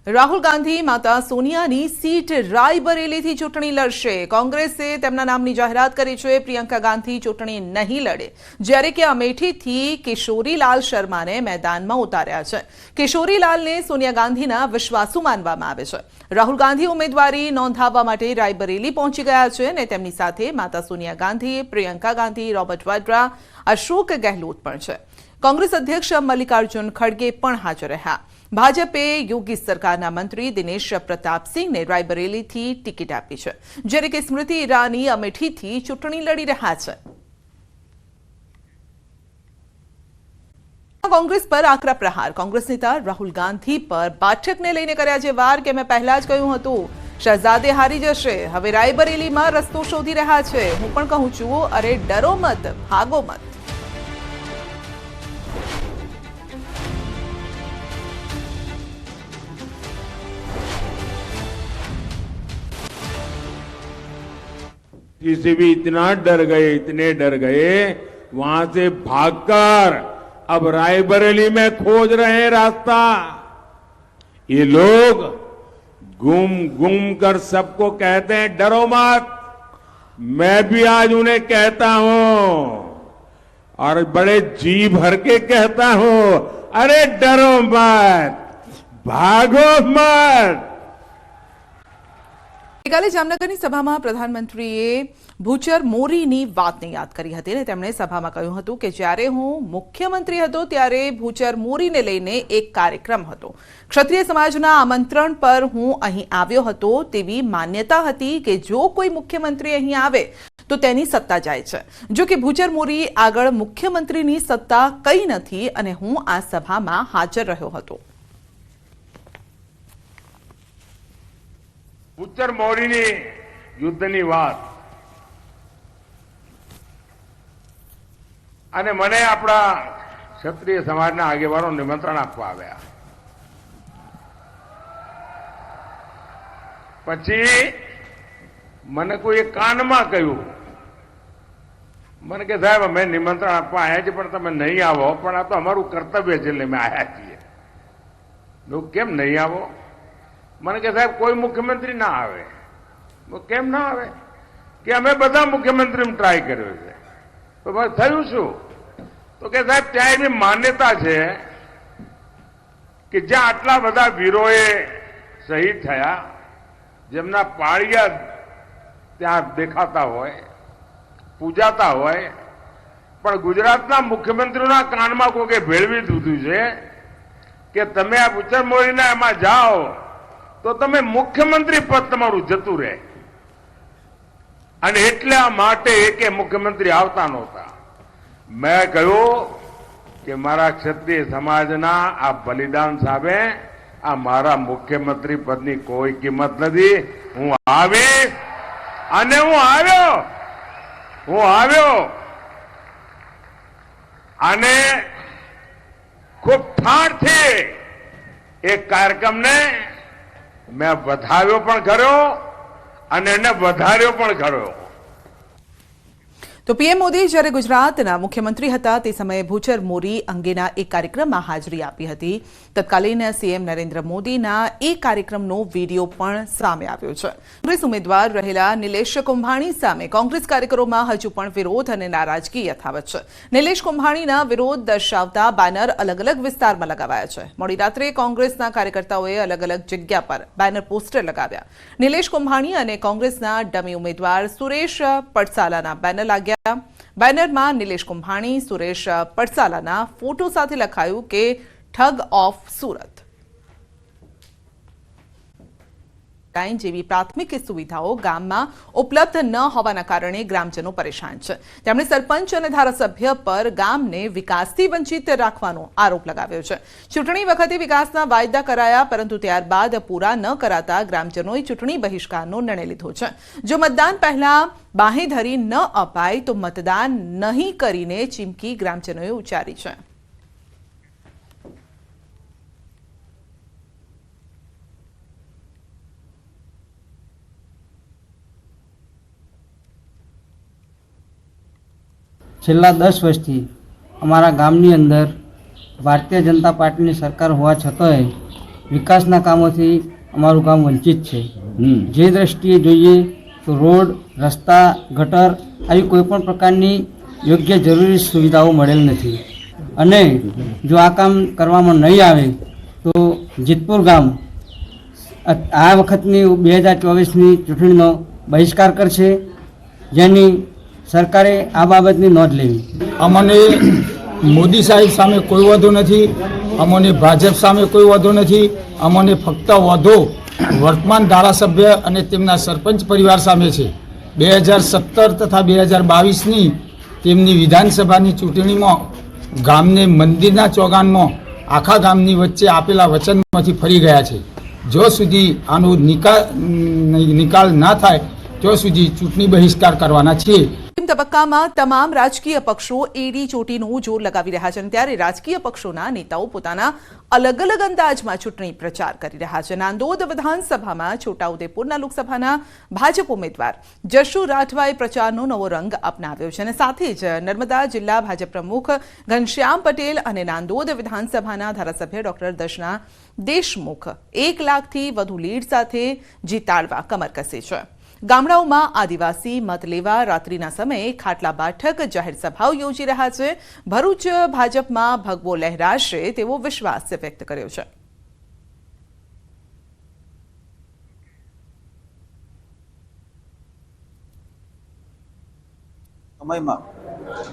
રાહુલ ગાંધી માતા સોનિયાની સીટ રાયબરેલીથી ચૂંટણી લડશે। કોંગ્રેસે તેમના નામની જાહેરાત કરી છે। પ્રિયંકા ગાંધી ચૂંટણી નહીં લડે, જ્યારે કે અમેઠીથી કિશોરીલાલ શર્માને મેદાનમાં ઉતાર્યા છે। કિશોરીલાલને સોનિયા ગાંધીના વિશ્વાસુ માનવામાં આવે છે। રાહુલ ગાંધી ઉમેદવારી નોંધાવવા માટે રાયબરેલી પહોંચી ગયા છે અને તેમની સાથે માતા સોનિયા ગાંધી, પ્રિયંકા ગાંધી, રોબર્ટ વાડ્રા, અશોક ગેહલોત પણ છે। કોંગ્રેસ અધ્યક્ષ મલ્લિકાર્જુન ખડગે પણ હાજર રહ્યા। ભાજપે યોગી સરકારના મંત્રી દિનેશ પ્રતાપસિંહને રાયબરેલીથી ટિકિટ આપી છે, જ્યારે કે સ્મૃતિ ઈરાની અમેઠીથી ચૂંટણી લડી રહ્યા છે। कांग्रेस पर आकरा प्रहार। कांग्रेस नेता राहुल गांधी पर बैठकने लईने कर्या जे वार के मैं पहला ज कह्युं हतुं शहजादे हारी जशे, हवे रायबरेलीमां रस्तो शोधी रह्या छे। हुं पण कहूं छुं, अरे डरो मत, भागो मत। किसी भी इतना इतने डर गए वहां से भागकर अब रायबरेली में खोज रहे हैं रास्ता। ये लोग घूम घूम कर सबको कहते हैं डरो मत। मैं भी आज उन्हें कहता हूं और बड़े जी भर के कहता हूं, अरे डरो मत, भागो मत। ગઈકાલે જામનગરની સભામાં પ્રધાનમંત્રીએ ભૂચર મોરીની વાતને યાદ કરી હતી અને તેમણે સભામાં કહ્યું હતું કે જ્યારે હું મુખ્યમંત્રી હતો ત્યારે ભૂચર મોરીને લઈને એક કાર્યક્રમ હતો। ક્ષત્રિય સમાજના આમંત્રણ પર હું અહીં આવ્યો હતો। તેવી માન્યતા હતી કે જો કોઈ મુખ્યમંત્રી અહીં આવે તો તેની સત્તા જાય છે। જો કે ભૂચર મોરી આગળ મુખ્યમંત્રીની સત્તા કંઈ નથી અને હું આ સભામાં હાજર રહ્યો હતો। ભૂચર મોરીની યુદ્ધની વાત અને મને આપણા ક્ષત્રિય સમાજના આગેવાનો નિમંત્રણ આપવા આવ્યા। પછી મને કોઈ કાનમાં કહ્યું, મને કે સાહેબ અમે નિમંત્રણ આપવા આવ્યા છીએ પણ તમે નહીં આવો, પણ આ તો અમારું કર્તવ્ય છે એટલે અમે આવ્યા છીએ। લોકો કેમ નહીં આવો? મને કે સાહેબ કોઈ મુખ્યમંત્રી ના આવે। કેમ ના આવે? કે અમે બધા મુખ્યમંત્રી ટ્રાય કર્યો છે તો બસ થયું શું? તો કે સાહેબ ત્યાં એવી માન્યતા છે કે જ્યાં આટલા બધા વીરોએ શહીદ થયા, જેમના પાળિયા ત્યાં દેખાતા હોય, પૂજાતા હોય, પણ ગુજરાતના મુખ્યમંત્રીઓના કાનમાં કોકે ભેળવી દીધું છે કે તમે આ ભૂચર મોરીના એમાં જાઓ તો તમે મુખ્યમંત્રી પદ તમારું જતું રહે અને એટલા માટે કે મુખ્યમંત્રી આવતા નહોતા। મેં કહ્યું કે મારા ક્ષત્રિય સમાજના આ બલિદાન સામે આ મારા મુખ્યમંત્રી પદની કોઈ કિંમત નથી। હું આવીશ અને હું આવ્યો અને ખૂબ ઠાઠથી એક કાર્યક્રમને मैं વધાર્યો પણ કર્યો અને એને વધાર્યો પણ કર્યો। તો પીએમ મોદી જ્યારે ગુજરાતના મુખ્યમંત્રી હતા તે સમયે ભૂચર મોરી અંગેના એક કાર્યક્રમમાં હાજરી આપી હતી। તત્કાલીન સીએમ નરેન્દ્ર મોદીના એ કાર્યક્રમનો વીડિયો પણ સામે આવ્યો છે। કોંગ્રેસ ઉમેદવાર રહેલા નિલેશ કુંભાણી સામે કોંગ્રેસ કાર્યકરોમાં હજુ પણ વિરોધ અને નારાજગી યથાવત છે। નિલેશ કુંભાણીના વિરોધ દર્શાવતા બેનર અલગ અલગ વિસ્તારમાં લગાવાયા છે। મોડી રાત્રે કોંગ્રેસના કાર્યકર્તાઓએ અલગ અલગ જગ્યા પર બેનર પોસ્ટર લગાવ્યા। નિલેશ કુંભાણી અને કોંગ્રેસના ડમી ઉમેદવાર સુરેશ પડસાલાના બેનર લાગ્યા। બેનરમાં નિલેશ કુંભાણી, સુરેશ પડસાલાના ફોટો સાથે લખાયું કે ઠગ ઓફ સુરત। જેવી પ્રાથમિક સુવિધાઓ ગામમાં ઉપલબ્ધ ન હોવાના કારણે ગ્રામજનો પરેશાન છે। તેમણે સરપંચ અને ધારાસભ્ય પર ગામને વિકાસથી વંચિત રાખવાનો આરોપ લગાવ્યો છે। ચૂંટણી વખતે વિકાસના વાયદા કરાયા પરંતુ ત્યારબાદ પૂરા ન કરાતા ગ્રામજનોએ ચૂંટણી બહિષ્કારનો નિર્ણય લીધો છે। જો મતદાન પહેલા બાહેધરી ન અપાય તો મતદાન નહીં કરીને ચીમકી ગ્રામજનોએ ઉચ્ચારી છે। છેલ્લા 10 વર્ષથી અમારા ગામની અંદર ભારતીય જનતા પાર્ટીની સરકાર હોવા છતાંય વિકાસના કામોથી અમારું ગામ વંચિત છે. જે દ્રષ્ટિએ જોઈએ તો રોડ, રસ્તા, ગટર આવી કોઈપણ પ્રકારની યોગ્ય જરૂરી સુવિધાઓ મળેલ નથી. અને જો આ કામ કરવામાં નહીં આવે તો જેતપુર ગામ આ વખતની 2024ની ચૂંટણીનો બહિષ્કાર કરશે, જેની સરકારે આ બાબતની નોંધ લેવી. અમને મોદી સાહેબ સામે કોઈ વાંધો નથી, અમને ભાજપ સામે કોઈ વાંધો નથી. અમને ફક્ત વાંધો વર્તમાન ધારાસભ્ય અને તેમના સરપંચ પરિવાર સામે છે. 2017 તથા 2022ની તેમની વિધાનસભાની ચૂંટણીમાં ગામને મંદિરના ચોગાનમાં આખા ગામની વચ્ચે આપેલા વચનમાંથી ફરી ગયા છે. જો સુધી આનો નિકાલ ના થાય ત્યાં સુધી ચૂંટણી બહિષ્કાર કરવાના છીએ. અંતિમ તબક્કામાં તમામ રાજકીય પક્ષો એડી ચોટીનું જોર લગાવી રહ્યા છે અને ત્યારે રાજકીય પક્ષોના નેતાઓ પોતાના અલગ અલગ અંદાજમાં ચૂંટણી પ્રચાર કરી રહ્યા છે. નાંદોદ વિધાનસભામાં છોટાઉદેપુરના લોકસભાના ભાજપ ઉમેદવાર જશુ રાઠવાએ પ્રચારનો નવો રંગ અપનાવ્યો છે અને સાથે જ નર્મદા જિલ્લા ભાજપ પ્રમુખ ઘનશ્યામ પટેલ અને નાંદોદ વિધાનસભાના ધારાસભ્ય ડોક્ટર દર્શના દેશમુખ 1 લાખથી વધુ લીડ સાથે જીતાડવા કમર કસે છે. ગામડાઓમાં આદિવાસી મત લેવા રાત્રિના સમયે ખાટલા બેઠક જાહેર સભાઓ યોજી રહ્યા છે. ભરૂચ ભાજપમાં ભગવો લહેરાશે તેવો વિશ્વાસ વ્યક્ત કર્યો છે. સમયમાં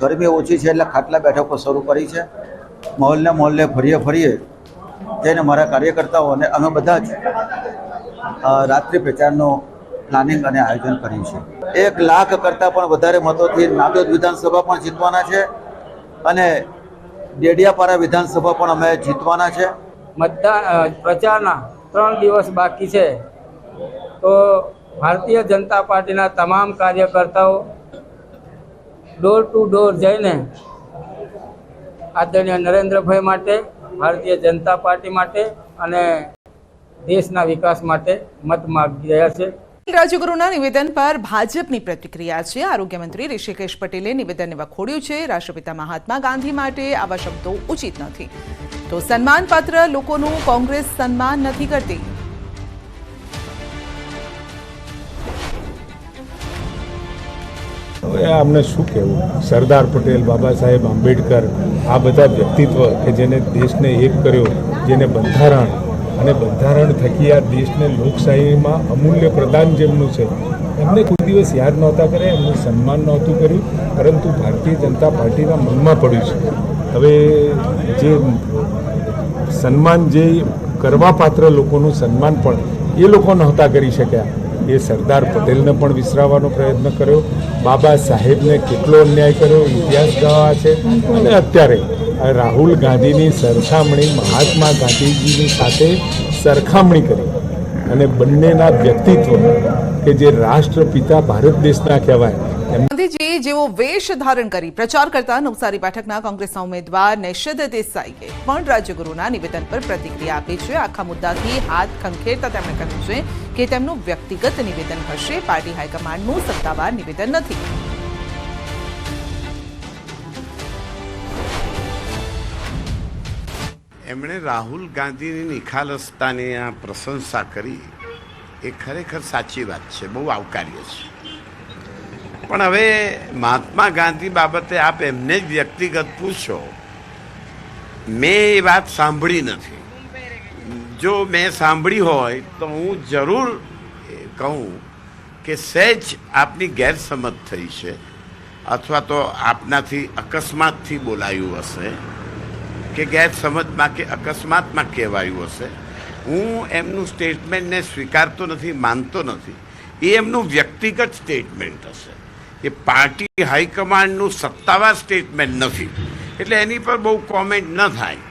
ગરમી ઓછી છે એટલે ખાટલા બેઠકો શરૂ કરી છે. મહોલ્લે ફરીએ જઈને મારા કાર્યકર્તાઓ અને અમે બધા જ રાત્રિ પ્રચારનો પ્લાનિંગ અને આયોજન કર્યું છે. 1 લાખ કરતાં પણ વધારે મતોથી નાંદોદ વિધાનસભા પણ જીતવાના છે અને ડેડિયાપાડા વિધાનસભા પણ અમે જીતવાના છે. પ્રચારના 3 દિવસ બાકી છે તો ભારતીય જનતા પાર્ટીના તમામ કાર્યકર્તાઓ ડોર ટુ ડોર જઈને આદરણીય નરેન્દ્રભાઈ માટે, ભારતીય જનતા પાર્ટી માટે અને દેશના વિકાસ માટે મત માગી રહ્યા છે. રાજ્યગુરુના નિવેદન પર ભાજપની પ્રતિક્રિયા છે. આરોગ્ય મંત્રી ઋષિકેશ પટેલે નિવેદનને વખોડ્યું છે. રાષ્ટ્રપિતા મહાત્મા ગાંધી માટે આવા શબ્દો ઉચિત નથી તો સન્માનપાત્ર લોકોનું કોંગ્રેસ સન્માન નથી કરતી. હવે આમને શું કહેવું? સરદાર પટેલ, બાબા સાહેબ આંબેડકર, આ બધા વ્યક્તિત્વ કે જેને દેશને એક કર્યો, જેને બંધારણ અને બંધારણ થકી આ દેશને લોકશાહીમાં અમૂલ્ય પ્રદાન જેમનું છે, એમને કોઈ દિવસ યાદ નહોતા કર્યા, એમનું સન્માન નહોતું કર્યું, પરંતુ ભારતીય જનતા પાર્ટીના મનમાં પડ્યું છે. હવે જે સન્માન જે કરવા પાત્ર લોકોનું સન્માન પણ એ લોકો નહોતા કરી શક્યા. એ સરદાર પટેલને પણ વિસરાવવાનો પ્રયત્ન કર્યો, બાબા સાહેબને કેટલો અન્યાય કર્યો, ઇતિહાસ ગવા છે. અને અત્યારે રાહુલ ગાંધીની સરખામણી મહાત્મા ગાંધીજીની સાથે સરખામણી કરી અને બંનેના વ્યક્તિત્વ કે જે રાષ્ટ્રપિતા ભારત દેશના કહેવાય. ગાંધીજી જેવો વેશ ધારણ કરી પ્રચાર કરતા નવસારી બેઠકના કોંગ્રેસના ઉમેદવાર નૈશદ દેસાઈએ પણ રાજ્યગુરુના નિવેદન પર પ્રતિક્રિયા આપી છે. આખા મુદ્દાથી હાથ ખંખેરતા તેમણે કહ્યું છે કે તેમનું વ્યક્તિગત નિવેદન હશે, પાર્ટી હાઈકમાન્ડનું સત્તાવાર નિવેદન નથી. એમણે રાહુલ ગાંધીની નિખાલસતાની આ પ્રશંસા કરી એ ખરેખર સાચી વાત છે, બહુ આવકાર્ય છે. પણ હવે મહાત્મા ગાંધી બાબતે આપ એમને જ વ્યક્તિગત પૂછો, મેં એ વાત સાંભળી નથી. જો મેં સાંભળી હોય તો હું જરૂર કહું કે સહેજ આપની ગેરસમજ થઈ છે અથવા તો આપનાથી અકસ્માતથી બોલાયું હશે કે ગેરસમજમાં કે અકસ્માતમાં કહેવાયું હશે. હું એમનું સ્ટેટમેન્ટને સ્વીકારતો નથી, માનતો નથી. એ એમનું વ્યક્તિગત સ્ટેટમેન્ટ હશે, એ પાર્ટી હાઈકમાન્ડનું સત્તાવાર સ્ટેટમેન્ટ નથી. એટલે એની પર બહુ કોમેન્ટ ન થાય.